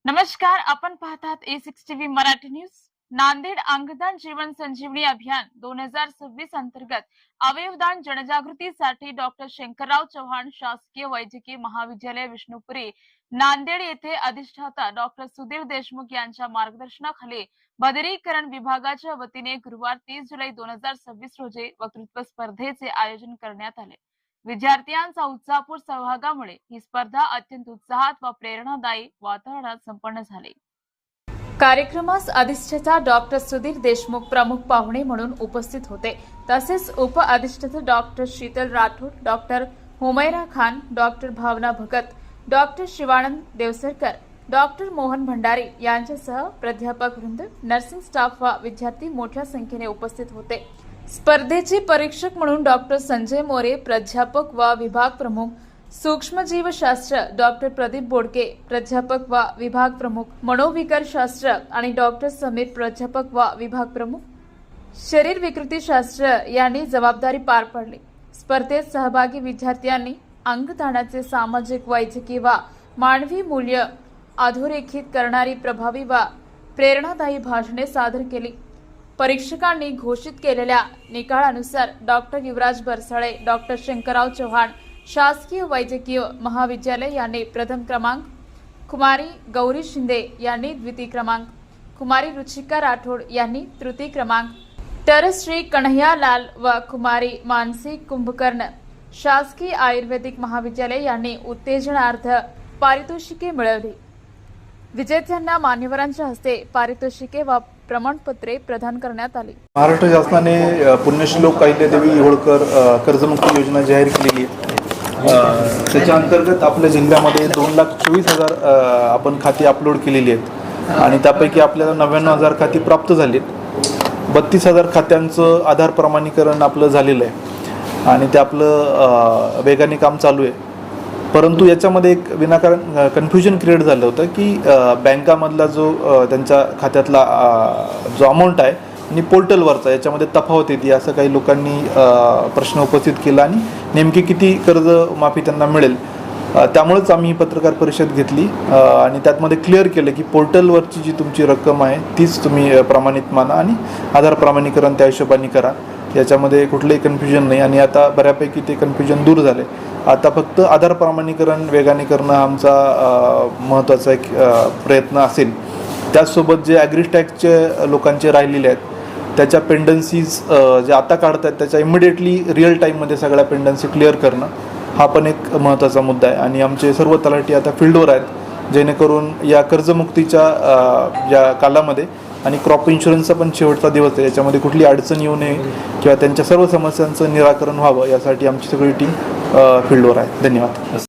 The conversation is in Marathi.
नमस्कार, आपण पाहतात A6 TV Marathi news. Nanded अंगदान जीवन संजीवनी अभियान 2026 अंतर्गत अवयवदान जनजागृतीसाठी डॉक्टर शंकरराव चव्हाण शासकीय वैद्यकीय महाविद्यालय विष्णुपुरी नांदेड येथे अधिष्ठाता डॉक्टर सुधीर देशमुख यांच्या मार्गदर्शनाखाली बदिरीकरण विभागाच्या वतीने गुरुवार 30 जुलै 2026 रोजी वक्तृत्व स्पर्धेचे आयोजन करण्यात आले। विद्यार्थ्यांचा उत्साहपूर्ण सहभागामुळे ही स्पर्धा अत्यंत उत्साहात व प्रेरणादायी वातावरणात संपन्न झाली। कार्यक्रमास अधिष्ठाता डॉक्टर सुधीर देशमुख प्रमुख पाहुणे म्हणून उपस्थित होते। तसेच उप अधिष्ठाता doctor Sheetal Rathod, doctor Humaira Khan, doctor Bhavna Bhagat, doctor Shivanand Devsarkar, doctor Mohan Bhandari यांच्यासह प्राध्यापक वृंद, नर्सिंग स्टाफ व विद्यार्थी मोठ्या संख्येने उपस्थित होते। स्पर्धेचे परीक्षक म्हणून डॉक्टर संजय मोरे, प्राध्यापक व विभाग प्रमुख सूक्ष्मजीवशास्त्र, डॉक्टर प्रदीप बोडके, प्राध्यापक व विभाग प्रमुख मनोविकारशास्त्र आणि डॉक्टर समीर, प्राध्यापक व विभाग प्रमुख शरीर विकृतीशास्त्र यांनी जबाबदारी पार पाडली। स्पर्धेत सहभागी विद्यार्थ्यांनी अंगदानाचे सामाजिक, वैद्यकीय व मानवी मूल्य अधोरेखित करणारी प्रभावी व प्रेरणादायी भाषणे सादर केली। परीक्षकांनी घोषित केलेल्या निकालानुसार डॉक्टर युवराज बरसाळे, डॉक्टर शंकरराव चव्हाण शासकीय वैद्यकीय महाविद्यालय यांनी प्रथम क्रमांक, कुमारी गौरी शिंदे यांनी द्वितीय क्रमांक, कुमारी रुचिका राठोड यांनी तृतीय क्रमांक, तर श्री कन्हैयालाल व कुमारी मानसी कुंभकर्ण शासकीय आयुर्वेदिक महाविद्यालय यांनी उत्तेजनार्थ पारितोषिके मिळवली। विजेत्यांना मान्यवरांच्या हस्ते पारितोषिके व प्रमाणपत्रे प्रदान करण्यात आली। महाराष्ट्र शासनाने पुण्यश्लोक अहिल्यादेवी होळकर कर्जमुक्ती योजना जाहीर केलेली आहे। त्याच्या अंतर्गत आपल्या जिल्ह्यामध्ये 2,24,000 आपण खाती अपलोड केलेली आहेत आणि त्यापैकी आपल्याला 99,000 खाती प्राप्त झाली आहेत। 32,000 खात्यांचं आधार प्रमाणीकरण आपलं झालेलं आहे आणि ते आपलं वेगाने काम चालू आहे। परंतु याच्यामध्ये एक विनाकारण कन्फ्युजन क्रिएट झालं होतं की बँकामधला जो त्यांच्या खात्यातला जो अमाऊंट आहे आणि पोर्टलवरचा याच्यामध्ये तफावत येते असं काही लोकांनी प्रश्न उपस्थित केला आणि नेमकी किती कर्ज माफी त्यांना मिळेल त्यामुळेच आम्ही ही पत्रकार परिषद घेतली आणि त्यातमध्ये क्लिअर केलं की पोर्टलवरची जी तुमची रक्कम आहे तीच तुम्ही प्रमाणित माना आणि आधार प्रमाणीकरण त्या हिशोबाने करा। याच्यामध्ये कुठलंही कन्फ्युजन नाही आणि आता बऱ्यापैकी ते कन्फ्युजन दूर झाले। आता फक्त आधार प्रमाणीकरण वेगाने करणं आमचा महत्त्वाचा एक प्रयत्न असेल। त्याचसोबत जे ॲग्रीस्टॅगचे लोकांचे राहिलेले आहेत त्याच्या पेंडन्सीज जे आता काढतात त्याच्या इमिडिएटली रिअल टाईममध्ये सगळ्या पेंडन्सी क्लिअर करणं हा पण एक महत्त्वाचा मुद्दा आहे आणि आमचे सर्व तलाठी आता फील्डवर आहेत जेणेकरून या कर्जमुक्तीच्या या कालामध्ये आणि क्रॉप इन्शुरन्सचा पण शेवटचा दिवस आहे याच्यामध्ये कुठली अडचण येऊ नये किंवा त्यांच्या सर्व समस्यांचं निराकरण व्हावं यासाठी आमची सगळी टीम फील्डवर आहे। धन्यवाद।